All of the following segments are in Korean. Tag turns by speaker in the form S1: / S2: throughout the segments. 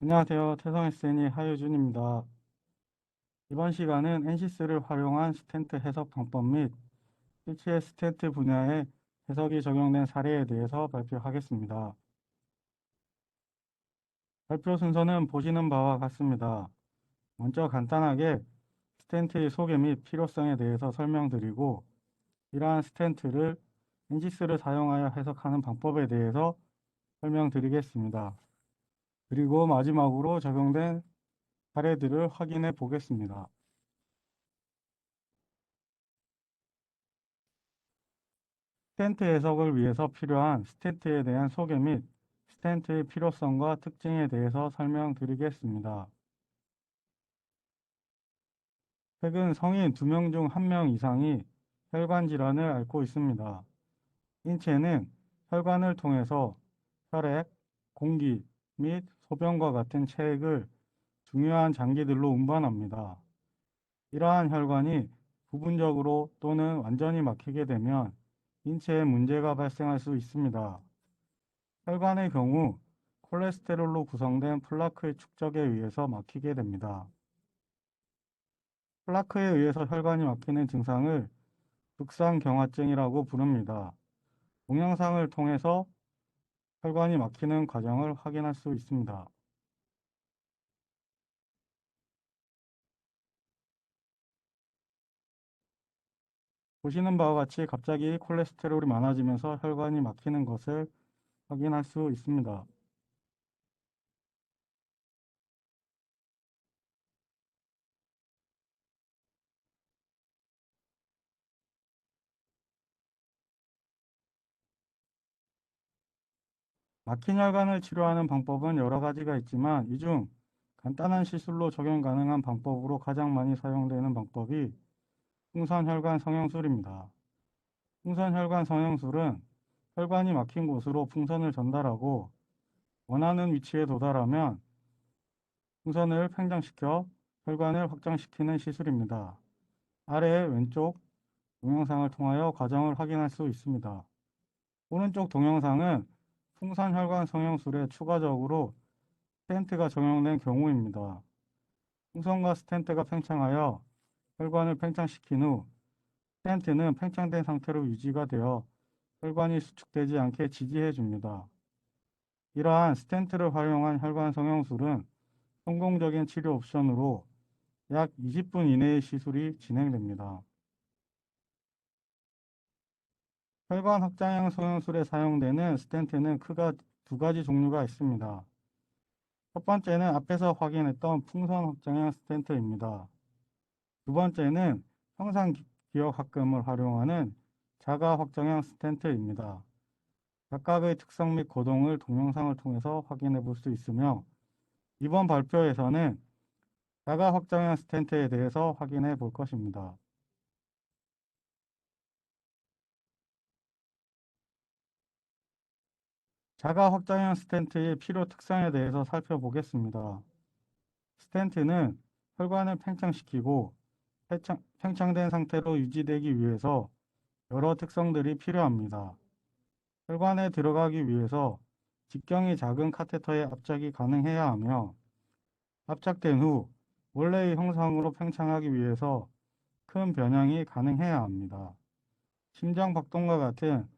S1: 안녕하세요. 태성SN의 하유준입니다. 이번 시간은 NCS를 활용한 스텐트 해석 방법 및 실제 스텐트 분야에 해석이 적용된 사례에 대해서 발표하겠습니다. 발표 순서는 보시는 바와 같습니다. 먼저 간단하게 스텐트의 소개 및 필요성에 대해서 설명드리고, 이러한 스텐트를 NCS를 사용하여 해석하는 방법에 대해서 설명드리겠습니다. 그리고 마지막으로 적용된 사례들을 확인해 보겠습니다. 스텐트 해석을 위해서 필요한 스텐트에 대한 소개 및 스텐트의 필요성과 특징에 대해서 설명드리겠습니다. 최근 성인 2명 중 1명 이상이 혈관 질환을 앓고 있습니다. 인체는 혈관을 통해서 혈액, 공기 및 소변과 같은 체액을 중요한 장기들로 운반합니다. 이러한 혈관이 부분적으로 또는 완전히 막히게 되면 인체에 문제가 발생할 수 있습니다. 혈관의 경우 콜레스테롤로 구성된 플라크의 축적에 의해서 막히게 됩니다. 플라크에 의해서 혈관이 막히는 증상을 극상경화증이라고 부릅니다. 동영상을 통해서 혈관이 막히는 과정을 확인할 수 있습니다. 보시는 바와 같이 갑자기 콜레스테롤이 많아지면서 혈관이 막히는 것을 확인할 수 있습니다. 막힌 혈관을 치료하는 방법은 여러 가지가 있지만 이 중 간단한 시술로 적용 가능한 방법으로 가장 많이 사용되는 방법이 풍선혈관 성형술입니다. 풍선혈관 성형술은 혈관이 막힌 곳으로 풍선을 전달하고 원하는 위치에 도달하면 풍선을 팽창시켜 혈관을 확장시키는 시술입니다. 아래 왼쪽 동영상을 통하여 과정을 확인할 수 있습니다. 오른쪽 동영상은 풍선혈관 성형술에 추가적으로 스텐트가 적용된 경우입니다. 풍선과 스텐트가 팽창하여 혈관을 팽창시킨 후 스텐트는 팽창된 상태로 유지가 되어 혈관이 수축되지 않게 지지해 줍니다. 이러한 스텐트를 활용한 혈관 성형술은 성공적인 치료 옵션으로 약 20분 이내의 시술이 진행됩니다. 혈관 확장형 성형술에 사용되는 스텐트는 크게 두 가지 종류가 있습니다. 첫 번째는 앞에서 확인했던 풍선 확장형 스텐트입니다. 두 번째는 형상 기억 합금을 활용하는 자가 확장형 스텐트입니다. 각각의 특성 및 고동을 동영상을 통해서 확인해 볼 수 있으며 이번 발표에서는 자가 확장형 스텐트에 대해서 확인해 볼 것입니다. 자가 확장형 스텐트의 필요 특성에 대해서 살펴보겠습니다. 스텐트는 혈관을 팽창시키고 팽창된 상태로 유지되기 위해서 여러 특성들이 필요합니다. 혈관에 들어가기 위해서 직경이 작은 카테터에 압착이 가능해야 하며 압착된 후 원래의 형상으로 팽창하기 위해서 큰 변형이 가능해야 합니다. 심장 박동과 같은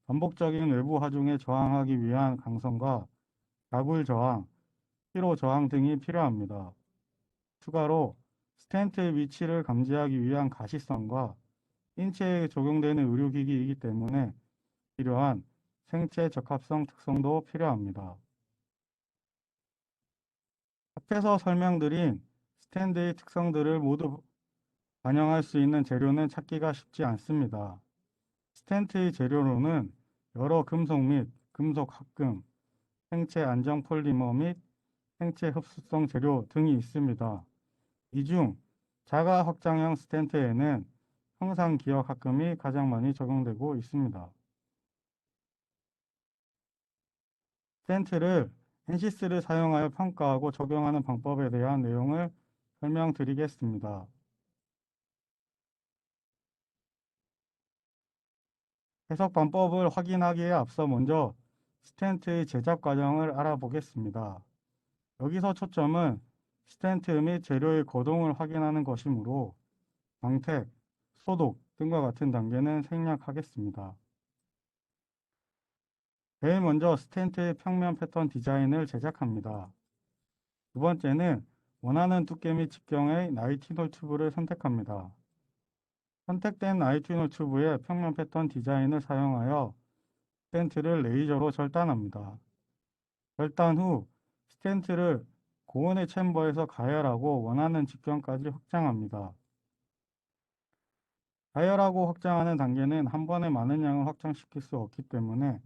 S1: 반복적인 외부 하중에 저항하기 위한 강성과 가굴 저항, 피로 저항 등이 필요합니다. 추가로 스텐트의 위치를 감지하기 위한 가시성과 인체에 적용되는 의료기기이기 때문에 필요한 생체 적합성 특성도 필요합니다. 앞에서 설명드린 스탠드의 특성들을 모두 반영할 수 있는 재료는 찾기가 쉽지 않습니다. 스텐트의 재료로는 여러 금속 및 금속 합금, 생체 안정 폴리머 및 생체 흡수성 재료 등이 있습니다. 이 중 자가 확장형 스텐트에는 형상 기억 합금이 가장 많이 적용되고 있습니다. 스텐트를 엔시스를 사용하여 평가하고 적용하는 방법에 대한 내용을 설명드리겠습니다. 해석 방법을 확인하기에 앞서 먼저 스텐트의 제작 과정을 알아보겠습니다. 여기서 초점은 스텐트 및 재료의 거동을 확인하는 것이므로 광택, 소독 등과 같은 단계는 생략하겠습니다. 제일 먼저 스텐트의 평면 패턴 디자인을 제작합니다. 두 번째는 원하는 두께 및 직경의 나이티놀 튜브를 선택합니다. 선택된 나이티놀 튜브의 평면 패턴 디자인을 사용하여 스텐트를 레이저로 절단합니다. 절단 후 스텐트를 고온의 챔버에서 가열하고 원하는 직경까지 확장합니다. 가열하고 확장하는 단계는 한 번에 많은 양을 확장시킬 수 없기 때문에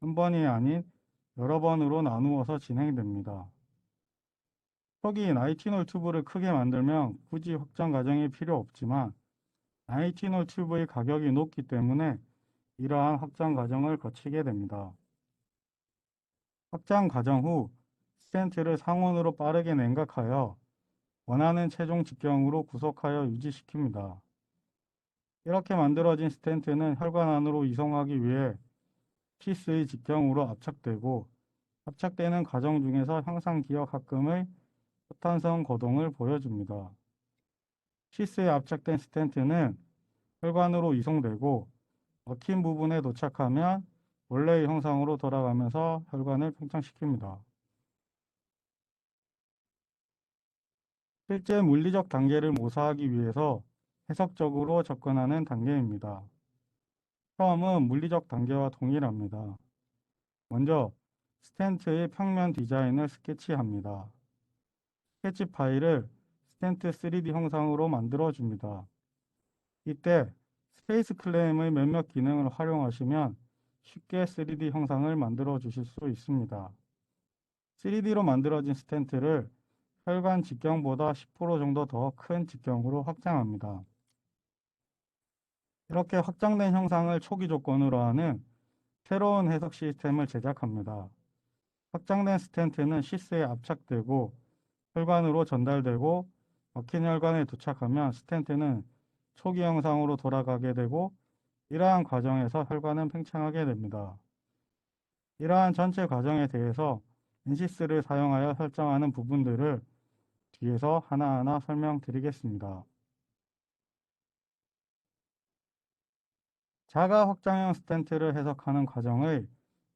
S1: 한 번이 아닌 여러 번으로 나누어서 진행됩니다. 초기 나이티놀 튜브를 크게 만들면 굳이 확장 과정이 필요 없지만 나이티놀 튜브의 가격이 높기 때문에 이러한 확장 과정을 거치게 됩니다. 확장 과정 후 스텐트를 상온으로 빠르게 냉각하여 원하는 최종 직경으로 구속하여 유지시킵니다. 이렇게 만들어진 스텐트는 혈관 안으로 이송하기 위해 피스의 직경으로 압착되고 압착되는 과정 중에서 향상 기억 합금의 초탄성 거동을 보여줍니다. 피스에 압착된 스텐트는 혈관으로 이송되고 막힌 부분에 도착하면 원래의 형상으로 돌아가면서 혈관을 팽창시킵니다. 실제 물리적 단계를 모사하기 위해서 해석적으로 접근하는 단계입니다. 처음은 물리적 단계와 동일합니다. 먼저 스텐트의 평면 디자인을 스케치합니다. 스케치 파일을 스텐트 3D 형상으로 만들어줍니다. 이때 스페이스 클레임의 몇몇 기능을 활용하시면 쉽게 3D 형상을 만들어 주실 수 있습니다. 3D로 만들어진 스텐트를 혈관 직경보다 10% 정도 더 큰 직경으로 확장합니다. 이렇게 확장된 형상을 초기 조건으로 하는 새로운 해석 시스템을 제작합니다. 확장된 스텐트는 시스에 압착되고 혈관으로 전달되고 막힌 혈관에 도착하면 스텐트는 초기 형상으로 돌아가게 되고 이러한 과정에서 혈관은 팽창하게 됩니다. 이러한 전체 과정에 대해서 엔시스를 사용하여 설정하는 부분들을 뒤에서 하나하나 설명드리겠습니다. 자가 확장형 스텐트를 해석하는 과정의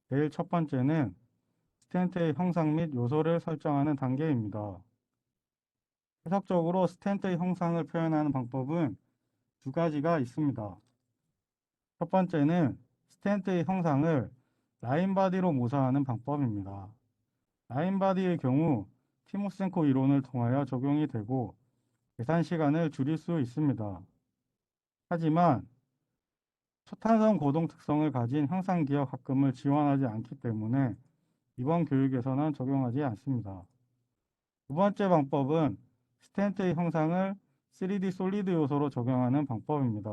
S1: 제일 첫 번째는 스텐트의 형상 및 요소를 설정하는 단계입니다. 해석적으로 스텐트의 형상을 표현하는 방법은 두 가지가 있습니다. 첫 번째는 스텐트의 형상을 라인바디로 모사하는 방법입니다. 라인바디의 경우 티모센코 이론을 통하여 적용이 되고 계산 시간을 줄일 수 있습니다. 하지만 초탄성 고동 특성을 가진 형상기억 합금을 지원하지 않기 때문에 이번 교육에서는 적용하지 않습니다. 두 번째 방법은 스텐트의 형상을 3D 솔리드 요소로 적용하는 방법입니다.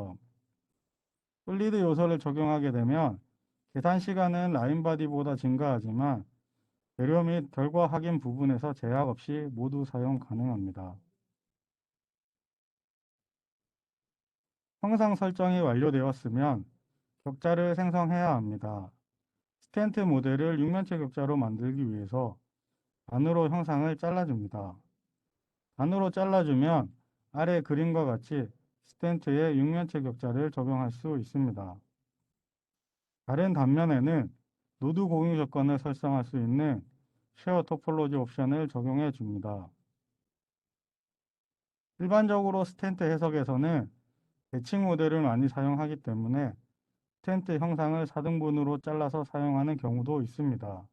S1: 솔리드 요소를 적용하게 되면 계산 시간은 라인바디보다 증가하지만 재료 및 결과 확인 부분에서 제약 없이 모두 사용 가능합니다. 형상 설정이 완료되었으면 격자를 생성해야 합니다. 스텐트 모델을 육면체 격자로 만들기 위해서 반으로 형상을 잘라줍니다. 반으로 잘라주면 아래 그림과 같이 스텐트에 육면체 격자를 적용할 수 있습니다. 다른 단면에는 노드 공유 조건을 설정할 수 있는 쉐어 토폴로지 옵션을 적용해 줍니다. 일반적으로 스텐트 해석에서는 대칭 모델을 많이 사용하기 때문에 스텐트 형상을 4등분으로 잘라서 사용하는 경우도 있습니다.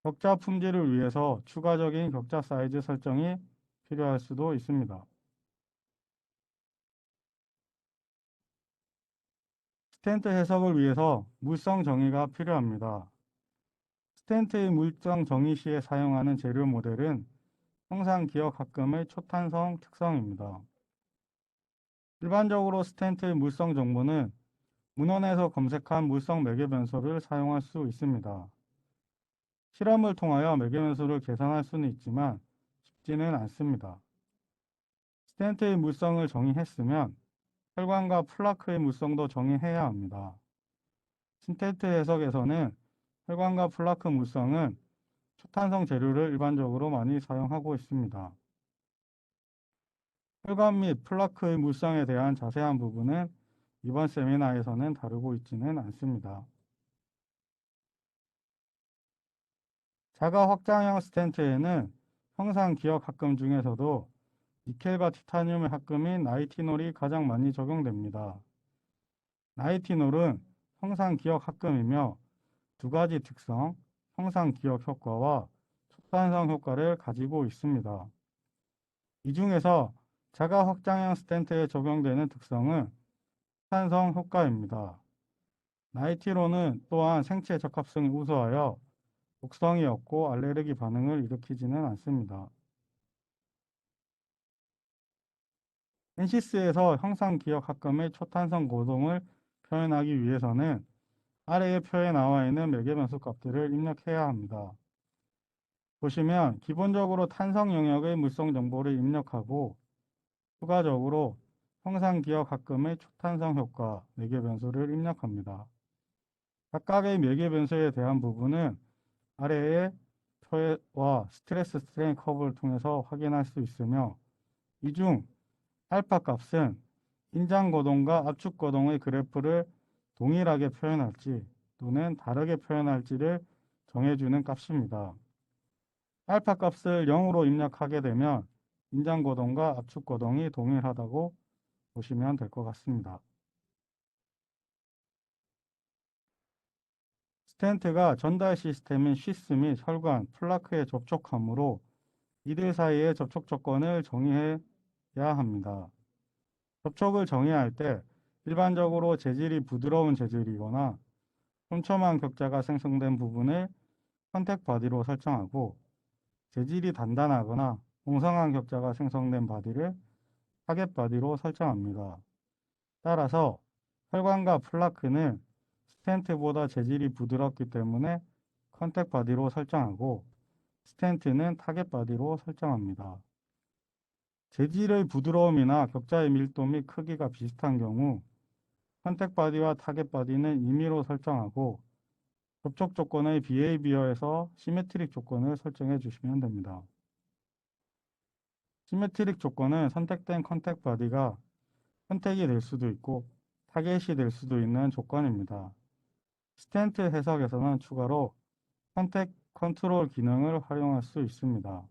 S1: 격자 품질을 위해서 추가적인 격자 사이즈 설정이 필요할 수도 있습니다. 스텐트 해석을 위해서 물성 정의가 필요합니다. 스텐트의 물성 정의 시에 사용하는 재료 모델은 형상 기억 합금의 초탄성 특성입니다. 일반적으로 스텐트의 물성 정보는 문헌에서 검색한 물성 매개 변수를 사용할 수 있습니다. 실험을 통하여 매개 변수를 계산할 수는 있지만 쉽지는 않습니다. 스텐트의 물성을 정의했으면 혈관과 플라크의 물성도 정의해야 합니다. 스텐트 해석에서는 혈관과 플라크 물성은 초탄성 재료를 일반적으로 많이 사용하고 있습니다. 혈관 및 플라크의 물성에 대한 자세한 부분은 이번 세미나에서는 다루고 있지는 않습니다. 자가 확장형 스텐트에는 형상 기억 합금 중에서도 니켈과 티타늄의 합금인 나이티놀이 가장 많이 적용됩니다. 나이티놀은 형상 기억 합금이며 두 가지 특성, 형상 기억 효과와 촉산성 효과를 가지고 있습니다. 이 중에서 자가 확장형 스텐트에 적용되는 특성은 촉산성 효과입니다. 나이티론은 또한 생체 적합성이 우수하여 독성이 없고 알레르기 반응을 일으키지는 않습니다. 엔시스에서 형상 기억 합금의 초탄성 고동을 표현하기 위해서는 아래의 표에 나와 있는 매개변수 값들을 입력해야 합니다. 보시면 기본적으로 탄성 영역의 물성 정보를 입력하고 추가적으로 형상 기억 합금의 초탄성 효과 매개변수를 입력합니다. 각각의 매개변수에 대한 부분은 아래의 표와 스트레스 스트레인 커브를 통해서 확인할 수 있으며 이 중 알파 값은 인장거동과 압축거동의 그래프를 동일하게 표현할지 또는 다르게 표현할지를 정해주는 값입니다. 알파 값을 0으로 입력하게 되면 인장거동과 압축거동이 동일하다고 보시면 될 것 같습니다. 스텐트가 전달 시스템인 쉬스 및 혈관, 플라크에 접촉하므로 이들 사이의 접촉 조건을 정의해야 합니다. 접촉을 정의할 때 일반적으로 재질이 부드러운 재질이거나 촘촘한 격자가 생성된 부분을 컨택 바디로 설정하고 재질이 단단하거나 웅성한 격자가 생성된 바디를 타겟 바디로 설정합니다. 따라서 혈관과 플라크는 스텐트보다 재질이 부드럽기 때문에 컨택 바디로 설정하고 스텐트는 타겟 바디로 설정합니다. 재질의 부드러움이나 격자의 밀도 및 크기가 비슷한 경우 컨택 바디와 타겟 바디는 임의로 설정하고 접촉 조건의 비헤이비어에서 시메트릭 조건을 설정해 주시면 됩니다. 시메트릭 조건은 선택된 컨택 바디가 선택이 될 수도 있고 타겟이 될 수도 있는 조건입니다. 스텐트 해석에서는 추가로 컨택 컨트롤 기능을 활용할 수 있습니다.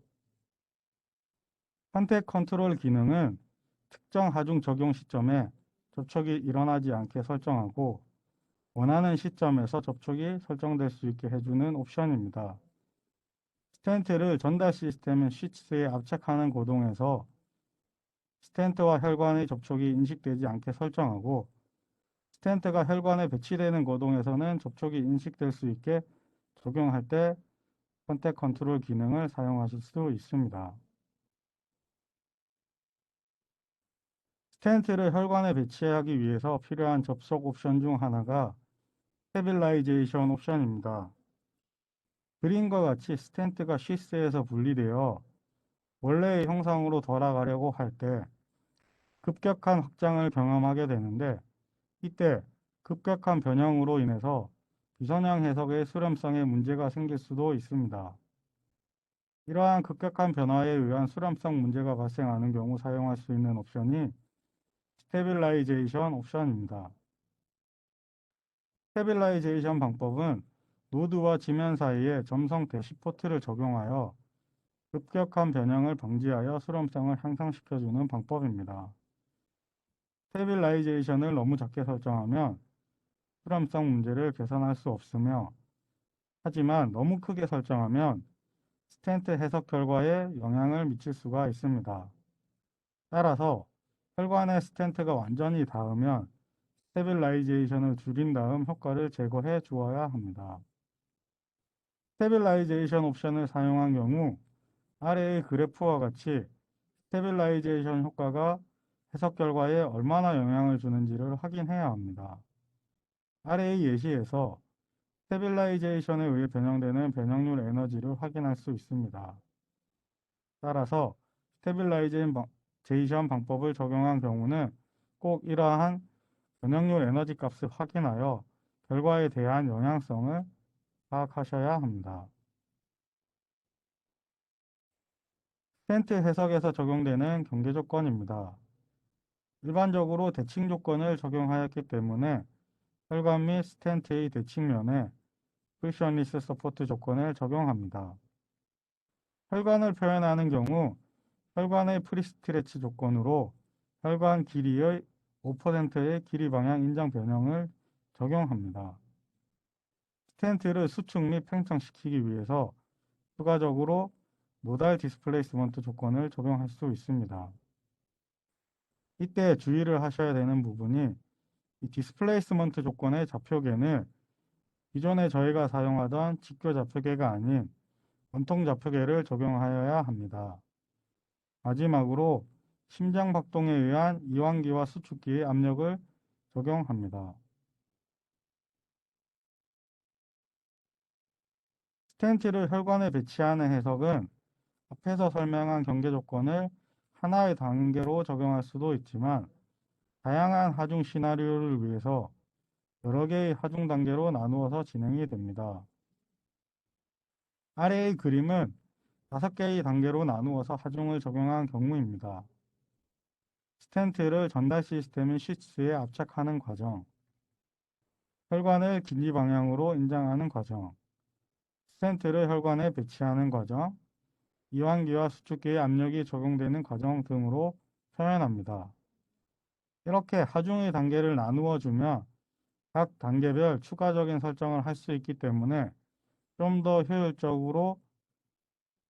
S1: 컨택 컨트롤 기능은 특정 하중 적용 시점에 접촉이 일어나지 않게 설정하고 원하는 시점에서 접촉이 설정될 수 있게 해주는 옵션입니다. 스텐트를 전달 시스템인 쉬츠에 압착하는 고동에서 스텐트와 혈관의 접촉이 인식되지 않게 설정하고 스텐트가 혈관에 배치되는 고동에서는 접촉이 인식될 수 있게 적용할 때 컨택 컨트롤 기능을 사용하실 수 있습니다. 스텐트를 혈관에 배치하기 위해서 필요한 접속 옵션 중 하나가 스테빌라이제이션 옵션입니다. 그림과 같이 스텐트가 쉬스에서 분리되어 원래의 형상으로 돌아가려고 할 때 급격한 확장을 경험하게 되는데 이때 급격한 변형으로 인해서 비선형 해석의 수렴성에 문제가 생길 수도 있습니다. 이러한 급격한 변화에 의한 수렴성 문제가 발생하는 경우 사용할 수 있는 옵션이 스테빌라이제이션 옵션입니다. 스테빌라이제이션 방법은 노드와 지면 사이에 점성 대시포트를 적용하여 급격한 변형을 방지하여 수렴성을 향상시켜주는 방법입니다. 스테빌라이제이션을 너무 작게 설정하면 수렴성 문제를 개선할 수 없으며 하지만 너무 크게 설정하면 스텐트 해석 결과에 영향을 미칠 수가 있습니다. 따라서 혈관에 스텐트가 완전히 닿으면 스테빌라이제이션을 줄인 다음 효과를 제거해 주어야 합니다. 스테빌라이제이션 옵션을 사용한 경우 아래의 그래프와 같이 스테빌라이제이션 효과가 해석 결과에 얼마나 영향을 주는지를 확인해야 합니다. 아래의 예시에서 스테빌라이제이션에 의해 변형되는 변형률 에너지를 확인할 수 있습니다. 따라서 스테빌라이제이션 방법을 적용한 경우는 꼭 이러한 변형률 에너지 값을 확인하여 결과에 대한 영향성을 파악하셔야 합니다. 스텐트 해석에서 적용되는 경계 조건입니다. 일반적으로 대칭 조건을 적용하였기 때문에 혈관 및 스텐트의 대칭면에 프리셔니스 서포트 조건을 적용합니다. 혈관을 표현하는 경우 혈관의 프리스트레치 조건으로 혈관 길이의 5%의 길이 방향 인정 변형을 적용합니다. 스텐트를 수축 및 팽창시키기 위해서 추가적으로 노달 디스플레이스먼트 조건을 적용할 수 있습니다. 이때 주의를 하셔야 되는 부분이 이 디스플레이스먼트 조건의 좌표계는 기존에 저희가 사용하던 직교 좌표계가 아닌 원통 좌표계를 적용하여야 합니다. 마지막으로 심장 박동에 의한 이완기와 수축기의 압력을 적용합니다. 스텐트를 혈관에 배치하는 해석은 앞에서 설명한 경계 조건을 하나의 단계로 적용할 수도 있지만 다양한 하중 시나리오를 위해서 여러 개의 하중 단계로 나누어서 진행이 됩니다. 아래의 그림은 5개의 단계로 나누어서 하중을 적용한 경우입니다. 스텐트를 전달 시스템인 시스에 압착하는 과정, 혈관을 길이 방향으로 인장하는 과정, 스텐트를 혈관에 배치하는 과정, 이완기와 수축기의 압력이 적용되는 과정 등으로 표현합니다. 이렇게 하중의 단계를 나누어 주면 각 단계별 추가적인 설정을 할 수 있기 때문에 좀 더 효율적으로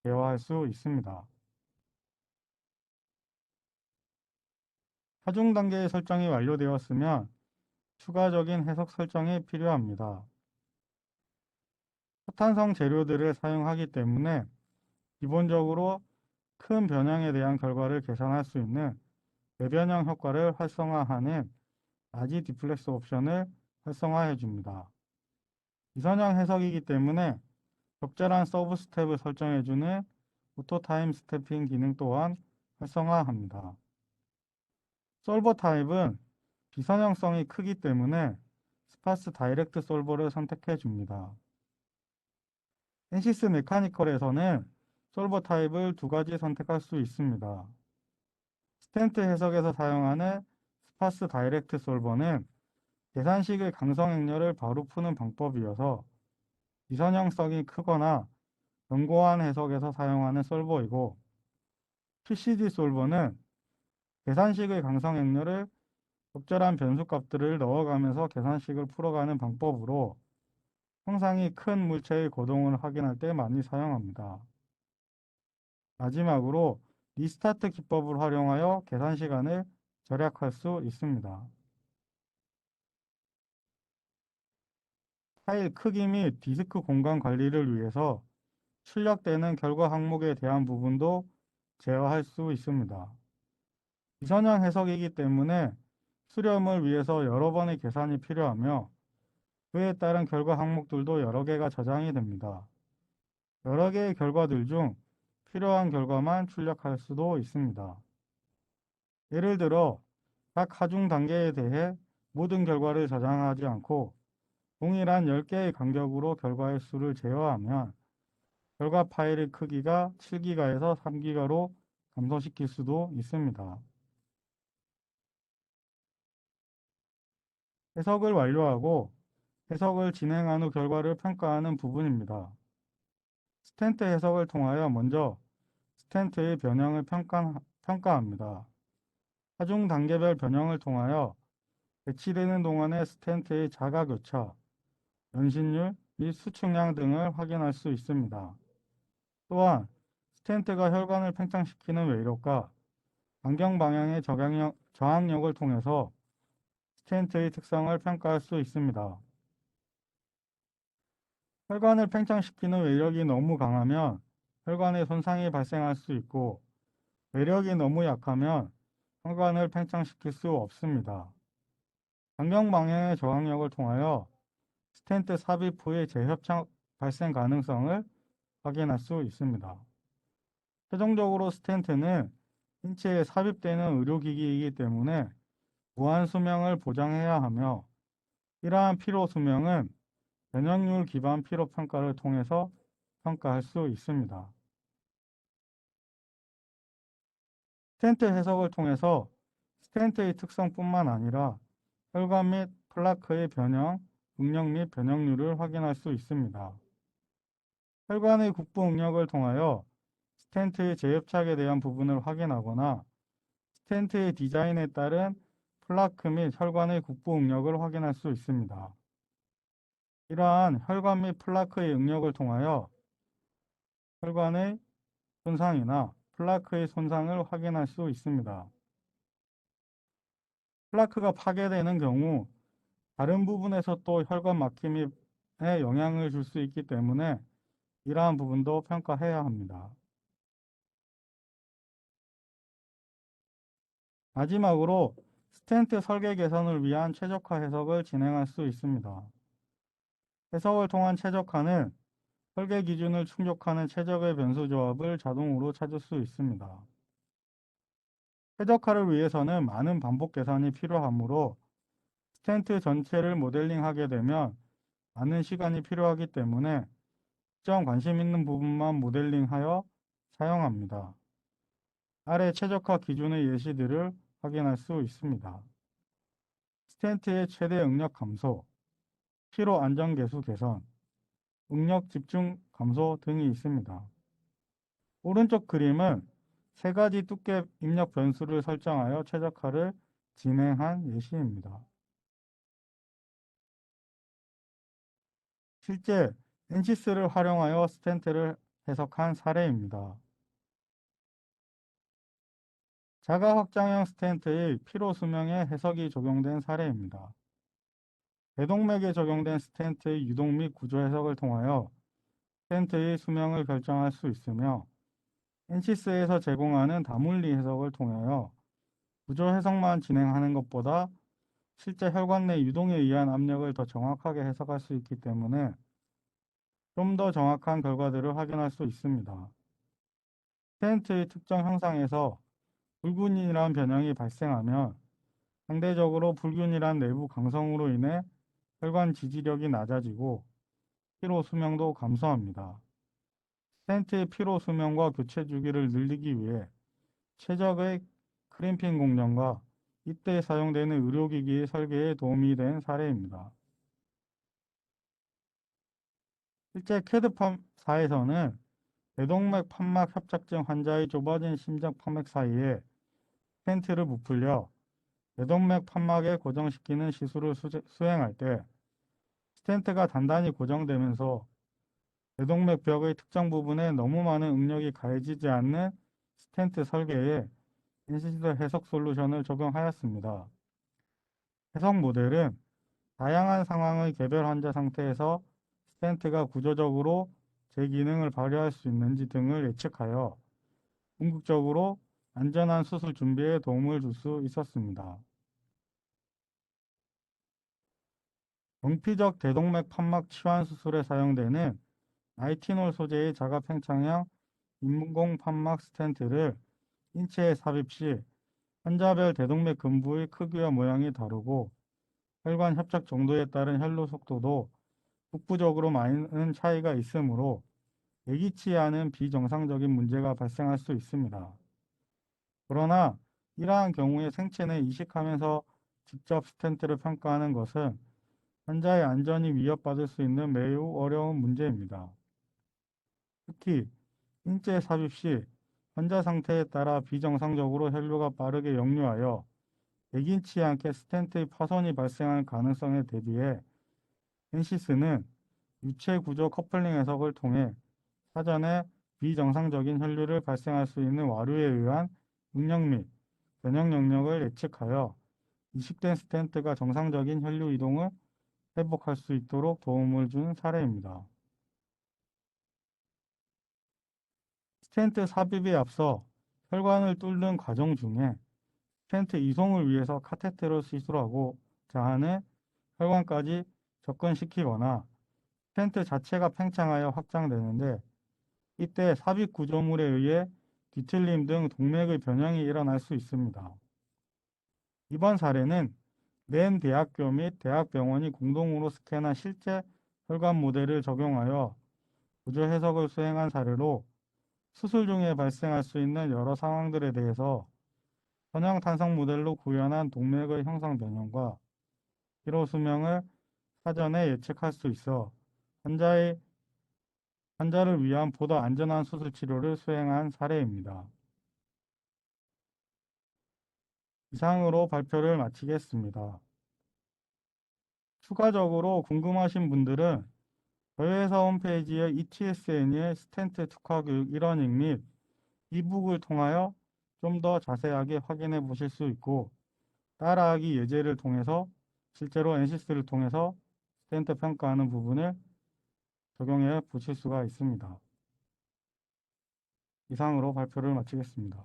S1: 대화할 수 있습니다. 하중 단계의 설정이 완료되었으면 추가적인 해석 설정이 필요합니다. 포탄성 재료들을 사용하기 때문에 기본적으로 큰 변형에 대한 결과를 계산할 수 있는 대변형 효과를 활성화하는 라지 디플렉스 옵션을 활성화해 줍니다. 이선형 해석이기 때문에 적절한 서브 스텝을 설정해주는 오토 타임 스태핑 기능 또한 활성화합니다. 솔버 타입은 비선형성이 크기 때문에 스파스 다이렉트 솔버를 선택해 줍니다. 엔시스 메카니컬에서는 솔버 타입을 2가지 선택할 수 있습니다. 스텐트 해석에서 사용하는 스파스 다이렉트 솔버는 계산식의 강성 행렬을 바로 푸는 방법이어서 비선형성이 크거나 견고한 해석에서 사용하는 솔버이고, PCD 솔버는 계산식의 강성 행렬을 적절한 변수값들을 넣어가면서 계산식을 풀어가는 방법으로 형상이 큰 물체의 고동을 확인할 때 많이 사용합니다. 마지막으로 리스타트 기법을 활용하여 계산 시간을 절약할 수 있습니다. 파일 크기 및 디스크 공간 관리를 위해서 출력되는 결과 항목에 대한 부분도 제어할 수 있습니다. 비선형 해석이기 때문에 수렴을 위해서 여러 번의 계산이 필요하며 그에 따른 결과 항목들도 여러 개가 저장이 됩니다. 여러 개의 결과들 중 필요한 결과만 출력할 수도 있습니다. 예를 들어 각 하중 단계에 대해 모든 결과를 저장하지 않고 동일한 10개의 간격으로 결과의 수를 제어하면 결과 파일의 크기가 7기가에서 3기가로 감소시킬 수도 있습니다. 해석을 완료하고 해석을 진행한 후 결과를 평가하는 부분입니다. 스텐트 해석을 통하여 먼저 스텐트의 변형을 평가합니다. 하중 단계별 변형을 통하여 배치되는 동안의 스텐트의 자가 교차, 연신율 및 수축량 등을 확인할 수 있습니다. 또한 스텐트가 혈관을 팽창시키는 외력과 안경 방향의 저항력을 통해서 스텐트의 특성을 평가할 수 있습니다. 혈관을 팽창시키는 외력이 너무 강하면 혈관에 손상이 발생할 수 있고 외력이 너무 약하면 혈관을 팽창시킬 수 없습니다. 안경 방향의 저항력을 통하여 스텐트 삽입 후의 재협착 발생 가능성을 확인할 수 있습니다. 최종적으로 스텐트는 인체에 삽입되는 의료기기이기 때문에 무한 수명을 보장해야 하며 이러한 피로 수명은 변형률 기반 피로 평가를 통해서 평가할 수 있습니다. 스텐트 해석을 통해서 스텐트의 특성뿐만 아니라 혈관 및 플라크의 변형, 응력 및 변형률을 확인할 수 있습니다. 혈관의 국부 응력을 통하여 스텐트의 재협착에 대한 부분을 확인하거나 스텐트의 디자인에 따른 플라크 및 혈관의 국부 응력을 확인할 수 있습니다. 이러한 혈관 및 플라크의 응력을 통하여 혈관의 손상이나 플라크의 손상을 확인할 수 있습니다. 플라크가 파괴되는 경우 다른 부분에서 또 혈관 막힘에 영향을 줄 수 있기 때문에 이러한 부분도 평가해야 합니다. 마지막으로 스텐트 설계 개선을 위한 최적화 해석을 진행할 수 있습니다. 해석을 통한 최적화는 설계 기준을 충족하는 최적의 변수 조합을 자동으로 찾을 수 있습니다. 최적화를 위해서는 많은 반복 계산이 필요하므로 스텐트 전체를 모델링하게 되면 많은 시간이 필요하기 때문에 특정 관심 있는 부분만 모델링하여 사용합니다. 아래 최적화 기준의 예시들을 확인할 수 있습니다. 스텐트의 최대 응력 감소, 피로 안정 계수 개선, 응력 집중 감소 등이 있습니다. 오른쪽 그림은 세 가지 두께 입력 변수를 설정하여 최적화를 진행한 예시입니다. 실제 NCS를 활용하여 스텐트를 해석한 사례입니다. 자가 확장형 스텐트의 피로 수명에 해석이 적용된 사례입니다. 대동맥에 적용된 스텐트의 유동 및 구조 해석을 통하여 스텐트의 수명을 결정할 수 있으며 NCS에서 제공하는 다물리 해석을 통하여 구조 해석만 진행하는 것보다 실제 혈관 내 유동에 의한 압력을 더 정확하게 해석할 수 있기 때문에 좀 더 정확한 결과들을 확인할 수 있습니다. 스텐트의 특정 형상에서 불균이란 변형이 발생하면 상대적으로 불균이란 내부 강성으로 인해 혈관 지지력이 낮아지고 피로 수명도 감소합니다. 스텐트의 피로 수명과 교체 주기를 늘리기 위해 최적의 크림핑 공정과 이때 사용되는 의료기기의 설계에 도움이 된 사례입니다. 실제 캐드팜사에서는 대동맥 판막 협착증 환자의 좁아진 심장 판맥 사이에 스텐트를 부풀려 대동맥 판막에 고정시키는 시술을 수행할 때 스텐트가 단단히 고정되면서 대동맥 벽의 특정 부분에 너무 많은 응력이 가해지지 않는 스텐트 설계에 NCS 해석 솔루션을 적용하였습니다. 해석 모델은 다양한 상황의 개별 환자 상태에서 스텐트가 구조적으로 제 기능을 발휘할 수 있는지 등을 예측하여 궁극적으로 안전한 수술 준비에 도움을 줄 수 있었습니다. 정피적 대동맥 판막 치환 수술에 사용되는 나이티놀 소재의 자가 팽창형 인공 판막 스텐트를 인체에 삽입 시 환자별 대동맥 근부의 크기와 모양이 다르고 혈관 협착 정도에 따른 혈로 속도도 국부적으로 많은 차이가 있으므로 예기치 않은 비정상적인 문제가 발생할 수 있습니다. 그러나 이러한 경우에 생체 내 이식하면서 직접 스텐트를 평가하는 것은 환자의 안전이 위협받을 수 있는 매우 어려운 문제입니다. 특히 인체 삽입 시 환자 상태에 따라 비정상적으로 혈류가 빠르게 역류하여 예기치 않게 스텐트의 파손이 발생할 가능성에 대비해 NCS는 유체 구조 커플링 해석을 통해 사전에 비정상적인 혈류를 발생할 수 있는 와류에 의한 응력 및 변형 영역을 예측하여 이식된 스텐트가 정상적인 혈류 이동을 회복할 수 있도록 도움을 준 사례입니다. 스텐트 삽입에 앞서 혈관을 뚫는 과정 중에 스텐트 이송을 위해서 카테테를 시술하고자 하는 혈관까지 접근시키거나 스텐트 자체가 팽창하여 확장되는데 이때 삽입 구조물에 의해 뒤틀림 등 동맥의 변형이 일어날 수 있습니다. 이번 사례는 맨 대학교 및 대학병원이 공동으로 스캔한 실제 혈관 모델을 적용하여 구조 해석을 수행한 사례로 수술 중에 발생할 수 있는 여러 상황들에 대해서 선형 탄성 모델로 구현한 동맥의 형성 변형과 피로 수명을 사전에 예측할 수 있어 환자를 위한 보다 안전한 수술 치료를 수행한 사례입니다. 이상으로 발표를 마치겠습니다. 추가적으로 궁금하신 분들은 저희 회사 홈페이지의 ETSN의 스텐트 특화 교육 1원익 및 이북을 통하여 좀 더 자세하게 확인해 보실 수 있고 따라하기 예제를 통해서 실제로 NCS를 통해서 스텐트 평가하는 부분을 적용해 보실 수가 있습니다. 이상으로 발표를 마치겠습니다.